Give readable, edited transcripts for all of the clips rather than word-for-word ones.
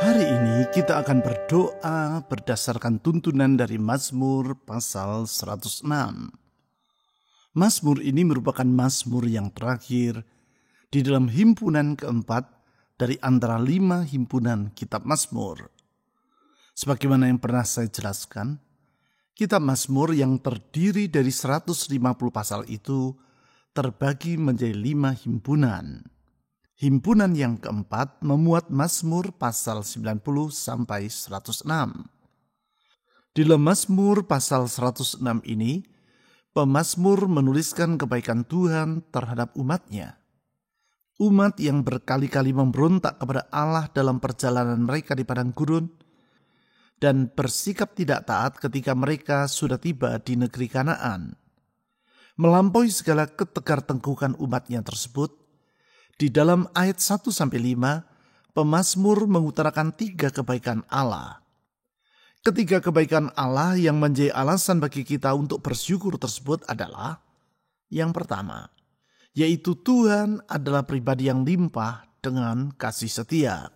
Hari ini kita akan berdoa berdasarkan tuntunan dari Mazmur pasal 106. Mazmur ini merupakan mazmur yang terakhir di dalam himpunan keempat dari antara 5 himpunan kitab Mazmur. Sebagaimana yang pernah saya jelaskan, kitab Mazmur yang terdiri dari 150 pasal itu terbagi menjadi 5 himpunan. Himpunan yang keempat memuat Mazmur pasal 90 sampai 106. Di dalam Mazmur pasal 106 ini, pemazmur menuliskan kebaikan Tuhan terhadap umatnya. Umat yang berkali-kali memberontak kepada Allah dalam perjalanan mereka di padang gurun dan bersikap tidak taat ketika mereka sudah tiba di negeri Kanaan. Melampaui segala ketegar-tengkukan umatnya tersebut, di dalam ayat 1-5, pemazmur mengutarakan 3 kebaikan Allah. Ketiga kebaikan Allah yang menjadi alasan bagi kita untuk bersyukur tersebut adalah yang pertama, yaitu Tuhan adalah pribadi yang limpah dengan kasih setia.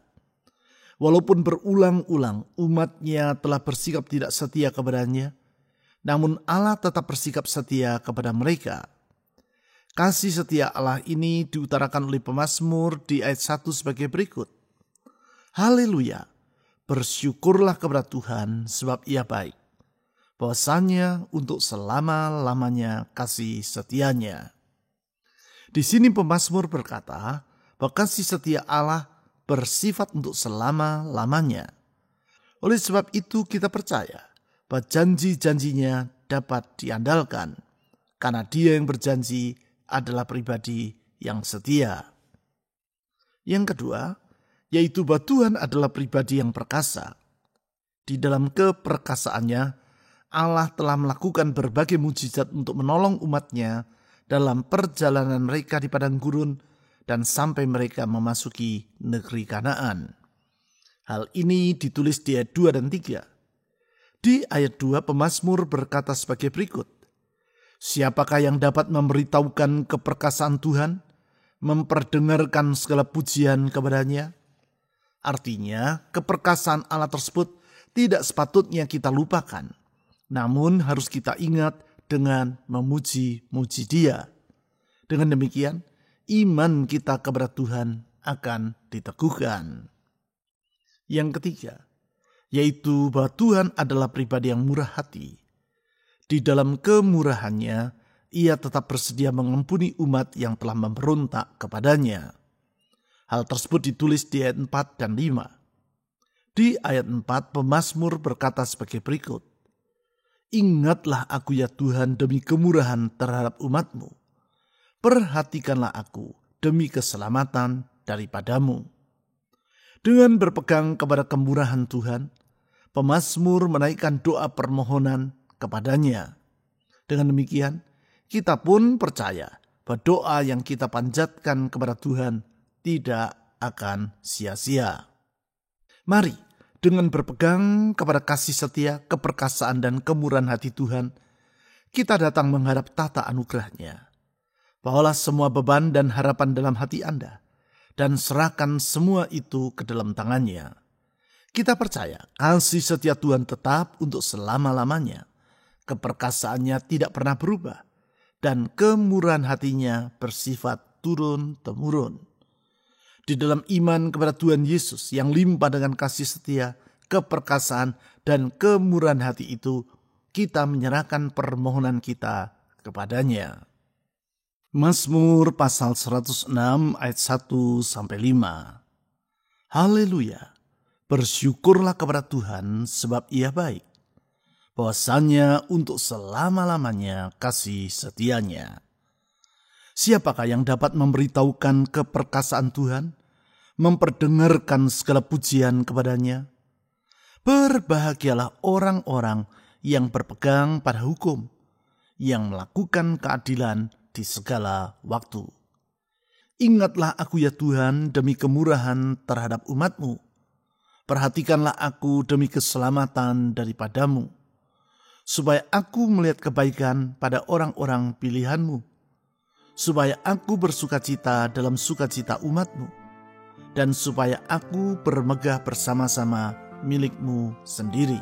Walaupun berulang-ulang umatnya telah bersikap tidak setia kepadanya, namun Allah tetap bersikap setia kepada mereka. Kasih setia Allah ini diutarakan oleh pemazmur di ayat 1 sebagai berikut. Haleluya, bersyukurlah kepada Tuhan sebab Ia baik. Bahwasanya untuk selama-lamanya kasih setianya. Di sini pemazmur berkata bahwa kasih setia Allah bersifat untuk selama-lamanya. Oleh sebab itu kita percaya bahwa janji-janjinya dapat diandalkan. Karena Dia yang berjanji adalah pribadi yang setia. Yang kedua, yaitu bahwa Tuhan adalah pribadi yang perkasa. Di dalam keperkasaannya, Allah telah melakukan berbagai mujizat untuk menolong umatnya dalam perjalanan mereka di padang gurun dan sampai mereka memasuki negeri Kanaan. Hal ini ditulis di ayat 2 dan 3. Di ayat 2 pemazmur berkata sebagai berikut. Siapakah yang dapat memberitahukan keperkasaan Tuhan, memperdengarkan segala pujian kepadanya? Artinya, keperkasaan Allah tersebut tidak sepatutnya kita lupakan, namun harus kita ingat dengan memuji-muji Dia. Dengan demikian, iman kita kepada Tuhan akan diteguhkan. Yang ketiga, yaitu bahwa Tuhan adalah pribadi yang murah hati. Di dalam kemurahannya, Ia tetap bersedia mengampuni umat yang telah memberontak kepadanya. Hal tersebut ditulis di ayat 4 dan 5. Di ayat 4, pemazmur berkata sebagai berikut. Ingatlah aku ya Tuhan demi kemurahan terhadap umat-Mu. Perhatikanlah aku demi keselamatan daripadamu. Dengan berpegang kepada kemurahan Tuhan, pemazmur menaikkan doa permohonan kepadanya. Dengan demikian, kita pun percaya bahwa doa yang kita panjatkan kepada Tuhan tidak akan sia-sia. Mari, dengan berpegang kepada kasih setia, keperkasaan dan kemurahan hati Tuhan, kita datang menghadap tata anugerah-Nya. Bawalah semua beban dan harapan dalam hati Anda, dan serahkan semua itu ke dalam tangan-Nya. Kita percaya kasih setia Tuhan tetap untuk selama-lamanya. Keperkasaannya tidak pernah berubah, dan kemurahan hatinya bersifat turun-temurun. Di dalam iman kepada Tuhan Yesus yang limpah dengan kasih setia, keperkasaan, dan kemurahan hati itu, kita menyerahkan permohonan kita kepadanya. Mazmur pasal 106 ayat 1-5. Haleluya, bersyukurlah kepada Tuhan sebab Ia baik. Bahwasanya untuk selama-lamanya kasih setianya. Siapakah yang dapat memberitahukan keperkasaan Tuhan, memperdengarkan segala pujian kepadanya? Berbahagialah orang-orang yang berpegang pada hukum, yang melakukan keadilan di segala waktu. Ingatlah aku ya Tuhan demi kemurahan terhadap umat-Mu. Perhatikanlah aku demi keselamatan daripadamu, supaya aku melihat kebaikan pada orang-orang pilihan-Mu, supaya aku bersukacita dalam sukacita umat-Mu, dan supaya aku bermegah bersama-sama milik-Mu sendiri.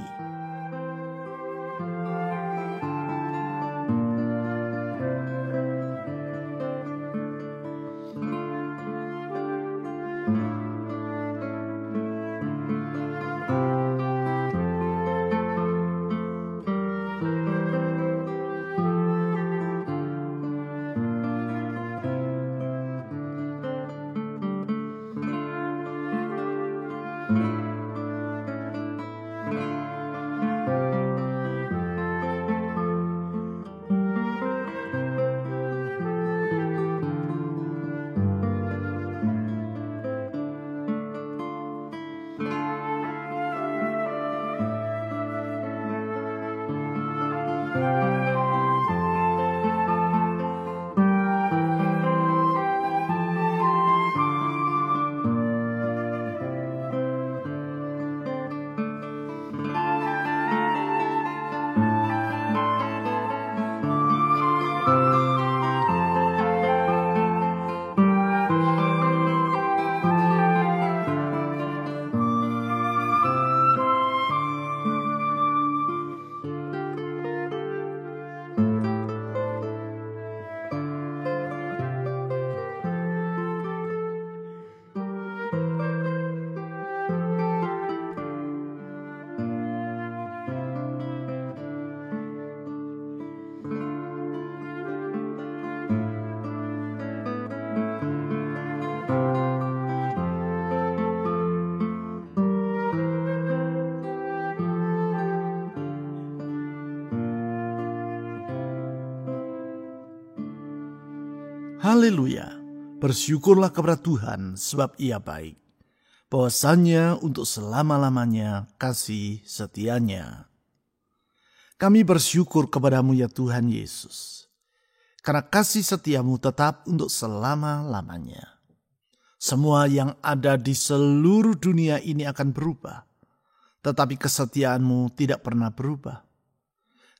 Haleluya, bersyukurlah kepada Tuhan sebab Ia baik. Bahwasanya untuk selama-lamanya kasih setianya. Kami bersyukur kepadamu ya Tuhan Yesus, karena kasih setiamu tetap untuk selama-lamanya. Semua yang ada di seluruh dunia ini akan berubah, tetapi kesetiaanmu tidak pernah berubah.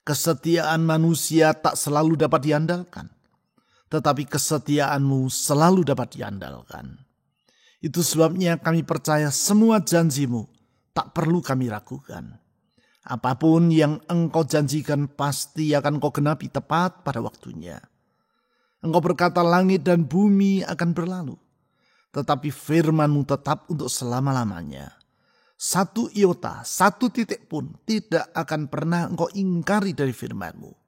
Kesetiaan manusia tak selalu dapat diandalkan, tetapi kesetiaanmu selalu dapat diandalkan. Itu sebabnya kami percaya semua janjimu tak perlu kami ragukan. Apapun yang engkau janjikan pasti akan kau genapi tepat pada waktunya. Engkau berkata langit dan bumi akan berlalu, tetapi firman-Mu tetap untuk selama-lamanya. Satu iota, satu titik pun tidak akan pernah engkau ingkari dari firman-Mu.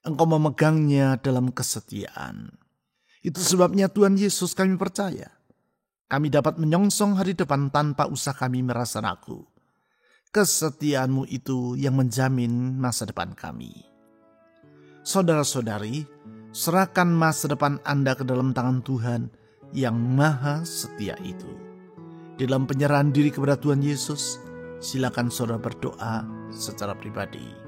Engkau memegangnya dalam kesetiaan. Itu sebabnya Tuhan Yesus kami percaya. Kami dapat menyongsong hari depan tanpa usah kami merasa ragu. Kesetiaan-Mu itu yang menjamin masa depan kami. Saudara-saudari, serahkan masa depan Anda ke dalam tangan Tuhan yang maha setia itu. Dalam penyerahan diri kepada Tuhan Yesus, silakan saudara berdoa secara pribadi.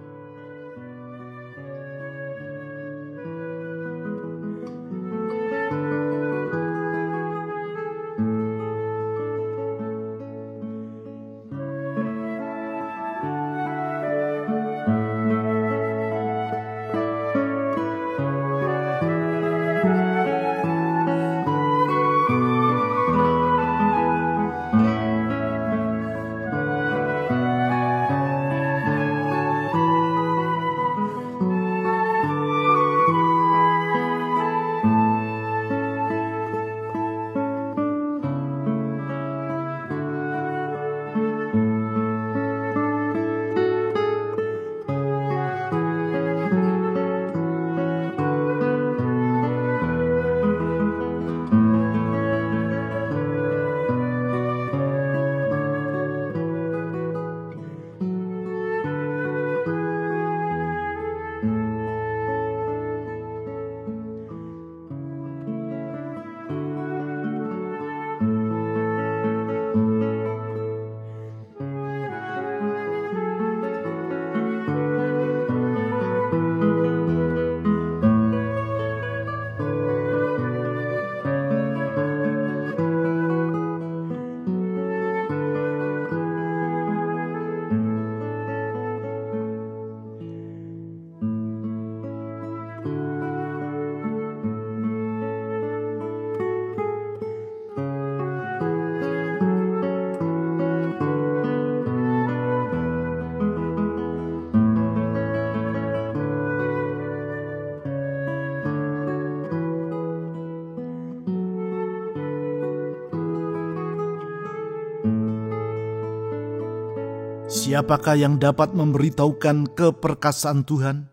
Siapakah yang dapat memberitahukan keperkasaan Tuhan,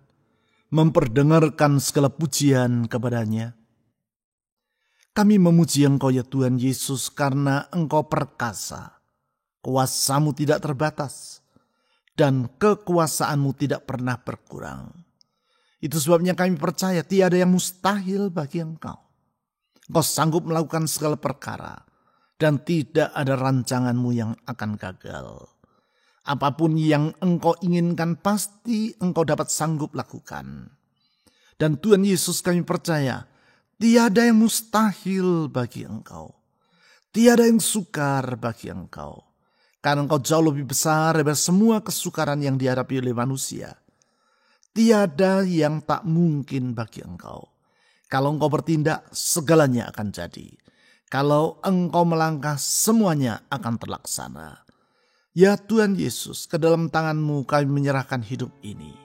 memperdengarkan segala pujian kepadanya? Kami memuji Engkau ya Tuhan Yesus karena Engkau perkasa, kuasa-Mu tidak terbatas, dan kekuasaan-Mu tidak pernah berkurang. Itu sebabnya kami percaya tiada yang mustahil bagi Engkau. Engkau sanggup melakukan segala perkara, dan tidak ada rancangan-Mu yang akan gagal. Apapun yang Engkau inginkan pasti Engkau dapat sanggup lakukan. Dan Tuhan Yesus kami percaya, tiada yang mustahil bagi Engkau. Tiada yang sukar bagi Engkau. Karena Engkau jauh lebih besar daripada semua kesukaran yang dihadapi oleh manusia. Tiada yang tak mungkin bagi Engkau. Kalau Engkau bertindak, segalanya akan jadi. Kalau Engkau melangkah, semuanya akan terlaksana. Ya Tuhan Yesus, ke dalam tangan-Mu kami menyerahkan hidup ini.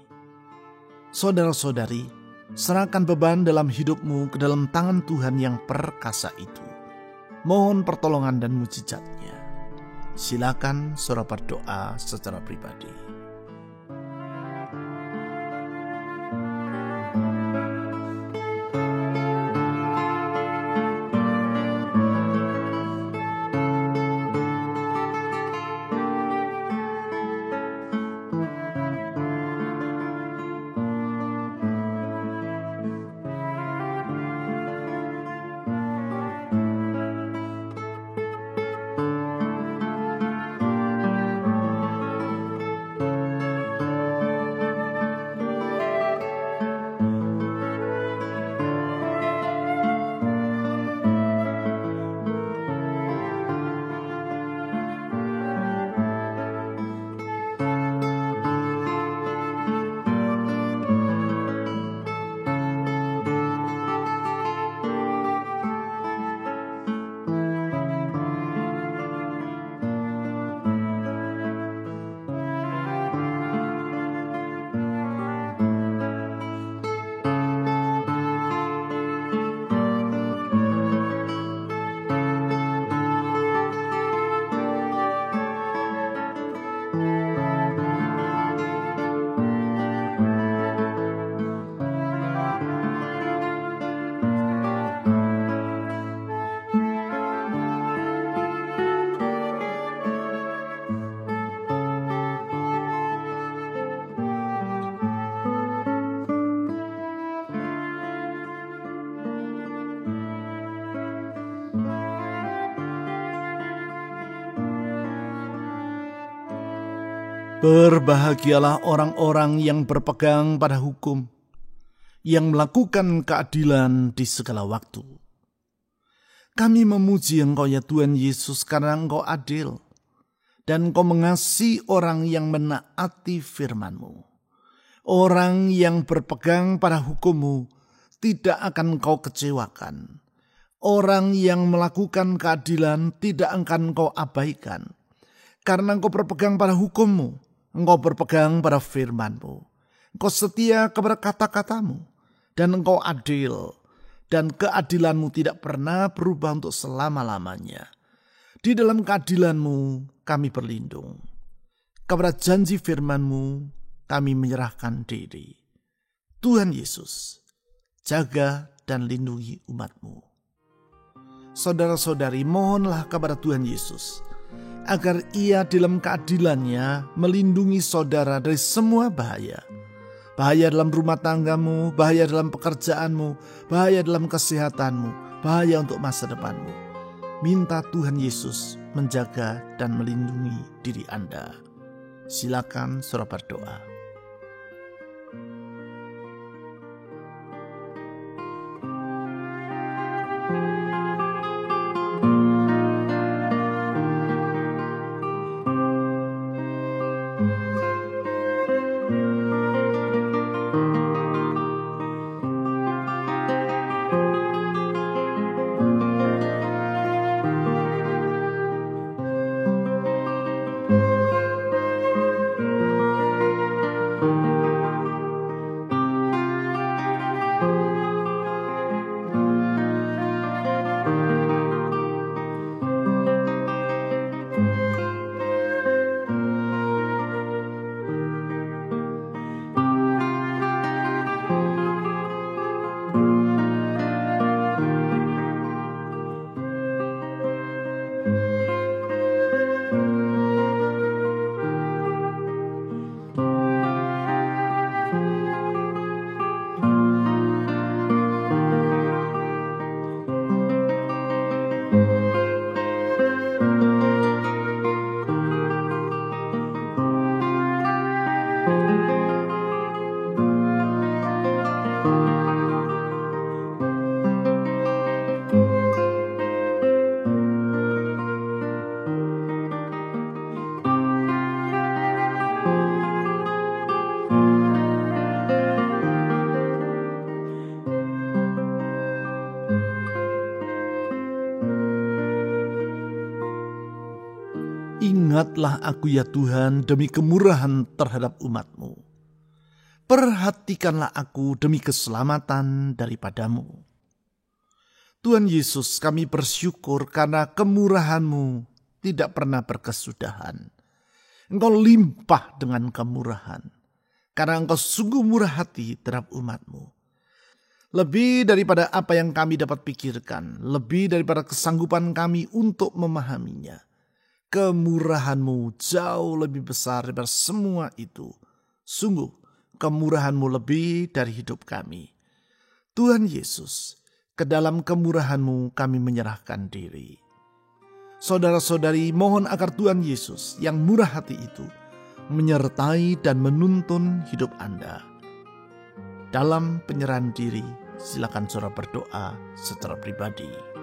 Saudara-saudari, serahkan beban dalam hidup-Mu ke dalam tangan Tuhan yang perkasa itu. Mohon pertolongan dan mujizat-Nya. Silakan saudara berdoa secara pribadi. Berbahagialah orang-orang yang berpegang pada hukum, yang melakukan keadilan di segala waktu. Kami memuji Engkau ya Tuhan Yesus karena Engkau adil, dan Engkau mengasihi orang yang menaati firman-Mu. Orang yang berpegang pada hukum-Mu tidak akan Engkau kecewakan. Orang yang melakukan keadilan tidak akan Engkau abaikan. Karena Engkau berpegang pada hukum-Mu, Engkau berpegang pada firman-Mu. Engkau setia kepada kata-kata-Mu. Dan Engkau adil. Dan keadilan-Mu tidak pernah berubah untuk selama-lamanya. Di dalam keadilan-Mu kami berlindung. Kepada janji firman-Mu kami menyerahkan diri. Tuhan Yesus, jaga dan lindungi umat-Mu. Saudara-saudari, mohonlah kepada Tuhan Yesus agar Ia dalam keadilannya melindungi saudara dari semua bahaya. Bahaya dalam rumah tanggamu, bahaya dalam pekerjaanmu, bahaya dalam kesehatanmu, bahaya untuk masa depanmu. Minta Tuhan Yesus menjaga dan melindungi diri Anda. Silakan saudara berdoa. Ingatlah aku ya Tuhan demi kemurahan terhadap umat-Mu. Perhatikanlah aku demi keselamatan daripadamu. Tuhan Yesus, kami bersyukur karena kemurahan-Mu tidak pernah berkesudahan. Engkau limpah dengan kemurahan, karena Engkau sungguh murah hati terhadap umat-Mu. Lebih daripada apa yang kami dapat pikirkan, lebih daripada kesanggupan kami untuk memahaminya. Kemurahan-Mu jauh lebih besar daripada semua itu. Sungguh, kemurahan-Mu lebih dari hidup kami. Tuhan Yesus, ke dalam kemurahan-Mu kami menyerahkan diri. Saudara-saudari, mohon agar Tuhan Yesus yang murah hati itu menyertai dan menuntun hidup Anda. Dalam penyerahan diri, silakan saudara berdoa secara pribadi.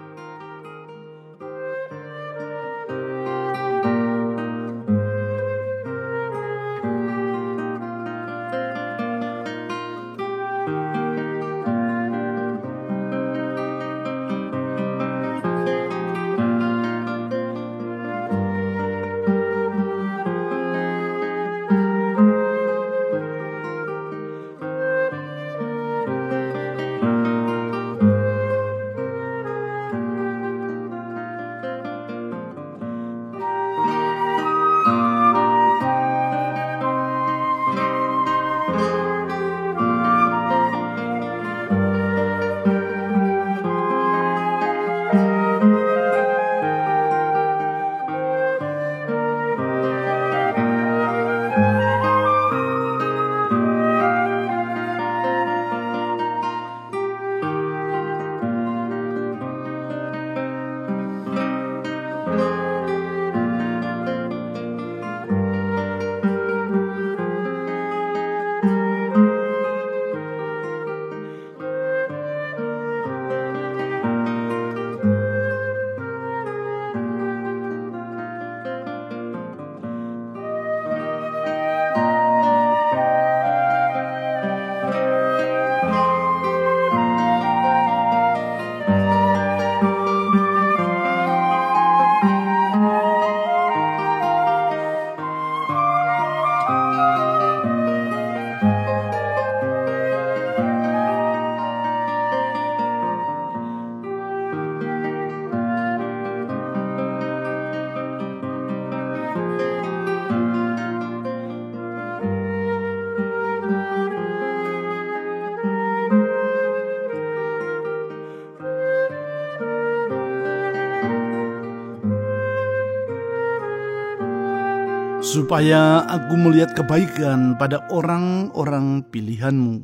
Supaya aku melihat kebaikan pada orang-orang pilihan-Mu.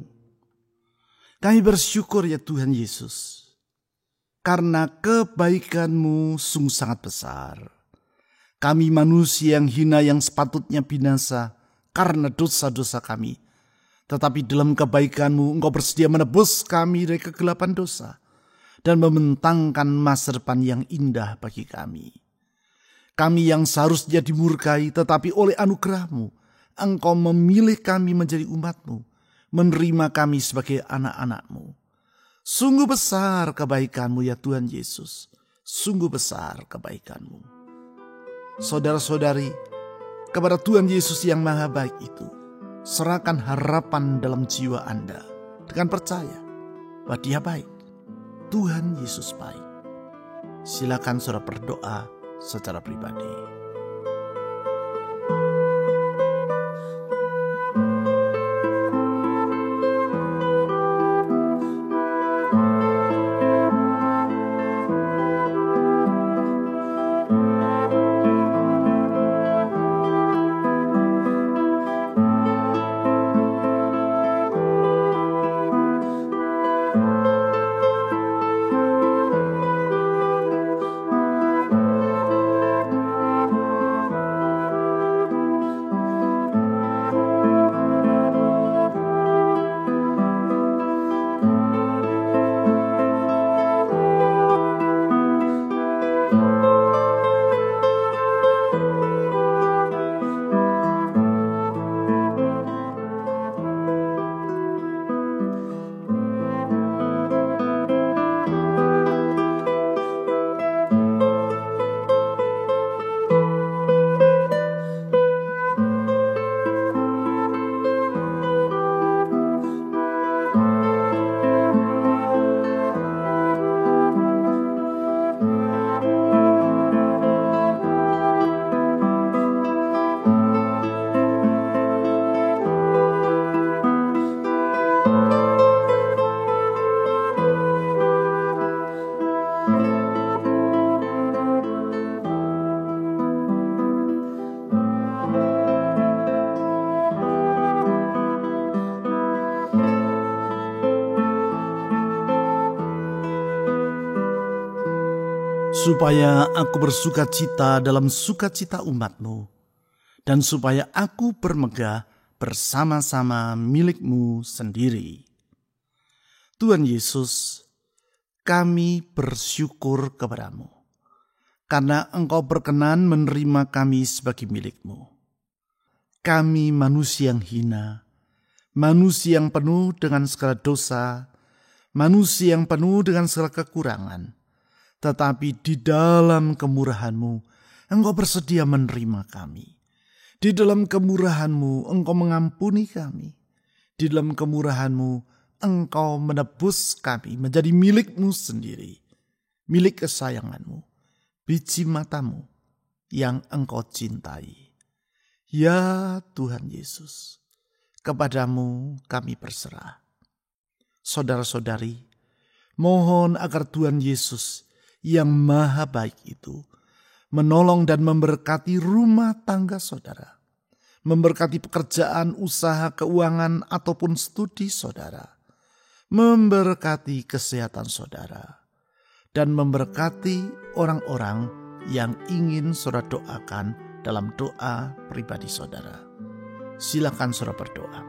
Kami bersyukur ya Tuhan Yesus, karena kebaikan-Mu sungguh sangat besar. Kami manusia yang hina yang sepatutnya binasa karena dosa-dosa kami. Tetapi dalam kebaikan-Mu Engkau bersedia menebus kami dari kegelapan dosa dan membentangkan masa depan yang indah bagi kami. Kami yang seharusnya dimurkai, tetapi oleh anugerah-Mu, Engkau memilih kami menjadi umat-Mu, menerima kami sebagai anak-anak-Mu. Sungguh besar kebaikan-Mu ya Tuhan Yesus, sungguh besar kebaikan-Mu. Saudara-saudari, kepada Tuhan Yesus yang maha baik itu, serahkan harapan dalam jiwa Anda, dengan percaya bahwa Dia baik, Tuhan Yesus baik. Silakan saudara berdoa secara pribadi. supaya aku bersuka cita dalam sukacita umat-Mu, dan supaya aku bermegah bersama-sama milik-Mu sendiri. Tuhan Yesus, kami bersyukur kepada-Mu, karena Engkau berkenan menerima kami sebagai milik-Mu. Kami manusia yang hina, manusia yang penuh dengan segala dosa, manusia yang penuh dengan segala kekurangan. Tetapi di dalam kemurahan-Mu, Engkau bersedia menerima kami. Di dalam kemurahan-Mu, Engkau mengampuni kami. Di dalam kemurahan-Mu, Engkau menebus kami menjadi milik-Mu sendiri. Milik kesayangan-Mu, biji mata-Mu yang Engkau cintai. Ya Tuhan Yesus, kepada-Mu kami berserah. Saudara-saudari, mohon agar Tuhan Yesus yang maha baik itu menolong dan memberkati rumah tangga saudara, memberkati pekerjaan, usaha, keuangan, ataupun studi saudara, memberkati kesehatan saudara, dan memberkati orang-orang yang ingin saudara doakan dalam doa pribadi saudara. Silakan saudara berdoa.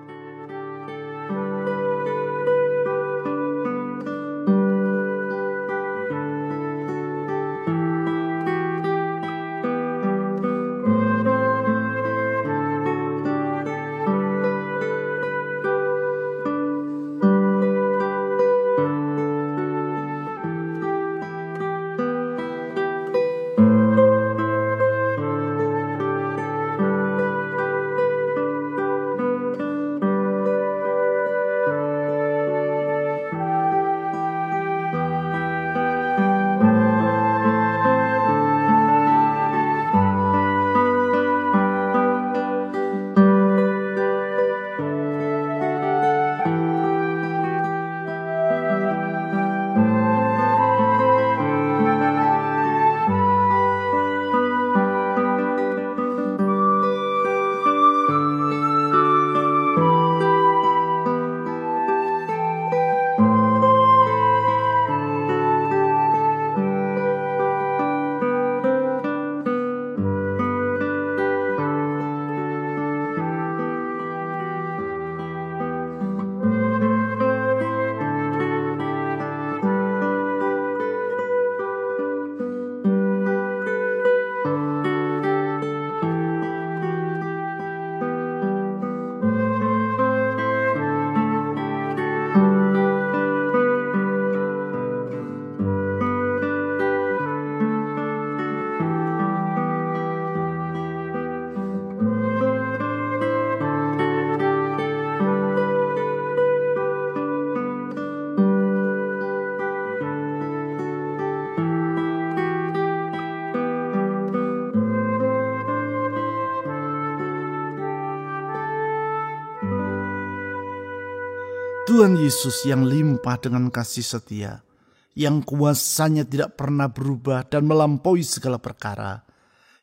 Tuhan Yesus yang limpah dengan kasih setia, yang kuasanya tidak pernah berubah dan melampaui segala perkara,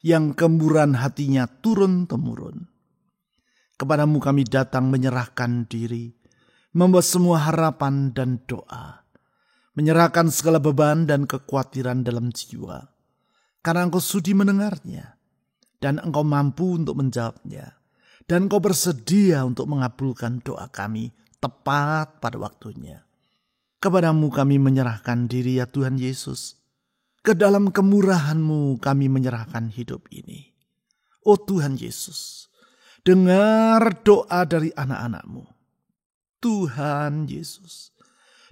yang kemurahan hatinya turun-temurun. Kepadamu kami datang menyerahkan diri, membawa semua harapan dan doa, menyerahkan segala beban dan kekhawatiran dalam jiwa, karena Engkau sudi mendengarnya, dan Engkau mampu untuk menjawabnya, dan Engkau bersedia untuk mengabulkan doa kami tepat pada waktunya. Kepadamu kami menyerahkan diri ya Tuhan Yesus. Ke dalam kemurahan-Mu kami menyerahkan hidup ini. Oh Tuhan Yesus, dengar doa dari anak-anak-Mu. Tuhan Yesus,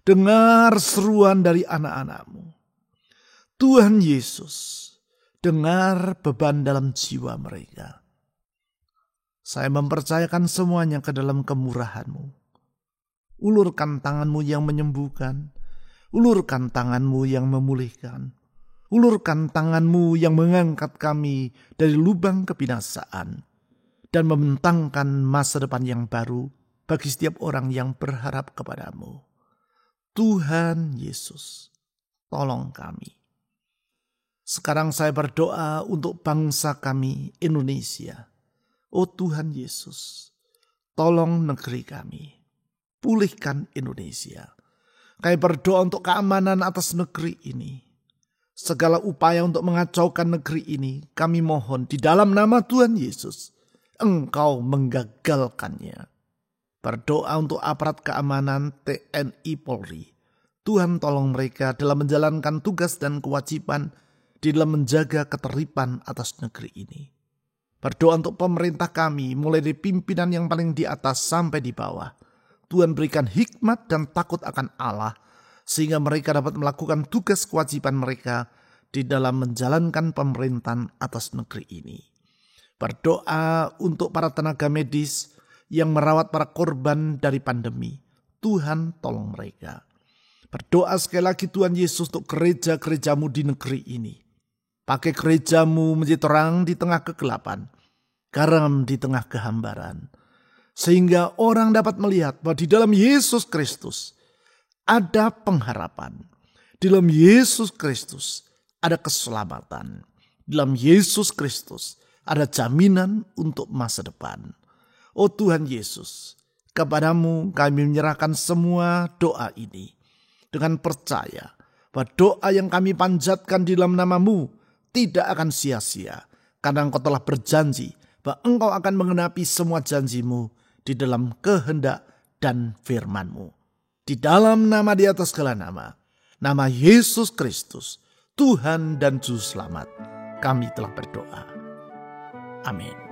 dengar seruan dari anak-anak-Mu. Tuhan Yesus, dengar beban dalam jiwa mereka. Saya mempercayakan semuanya ke dalam kemurahan-Mu. Ulurkan tangan-Mu yang menyembuhkan. Ulurkan tangan-Mu yang memulihkan. Ulurkan tangan-Mu yang mengangkat kami dari lubang kebinasaan. Dan membentangkan masa depan yang baru bagi setiap orang yang berharap kepada-Mu. Tuhan Yesus, tolong kami. Sekarang saya berdoa untuk bangsa kami, Indonesia. Oh Tuhan Yesus, tolong negeri kami. Pulihkan Indonesia. Kami berdoa untuk keamanan atas negeri ini. segala upaya untuk mengacaukan negeri ini, kami mohon di dalam nama Tuhan Yesus, Engkau menggagalkannya. Berdoa untuk aparat keamanan TNI Polri. Tuhan tolong mereka dalam menjalankan tugas dan kewajiban di dalam menjaga ketertiban atas negeri ini. Berdoa untuk pemerintah kami, mulai dari pimpinan yang paling di atas sampai di bawah. Tuhan berikan hikmat dan takut akan Allah, sehingga mereka dapat melakukan tugas kewajiban mereka di dalam menjalankan pemerintahan atas negeri ini. Berdoa untuk para tenaga medis yang merawat para korban dari pandemi. Tuhan tolong mereka. Berdoa sekali lagi Tuhan Yesus untuk gereja-gerejamu di negeri ini. Pakai gerejamu menjadi terang di tengah kegelapan, garam di tengah kehambaran. Sehingga orang dapat melihat bahwa di dalam Yesus Kristus ada pengharapan. Di dalam Yesus Kristus ada keselamatan. Di dalam Yesus Kristus ada jaminan untuk masa depan. Oh Tuhan Yesus, kepadamu kami menyerahkan semua doa ini. Dengan percaya bahwa doa yang kami panjatkan di dalam nama-Mu tidak akan sia-sia. Karena Engkau telah berjanji bahwa Engkau akan mengenapi semua janji-Mu di dalam kehendak dan firman-Mu. Di dalam nama di atas segala nama, nama Yesus Kristus, Tuhan dan Juru Selamat, kami telah berdoa. Amin.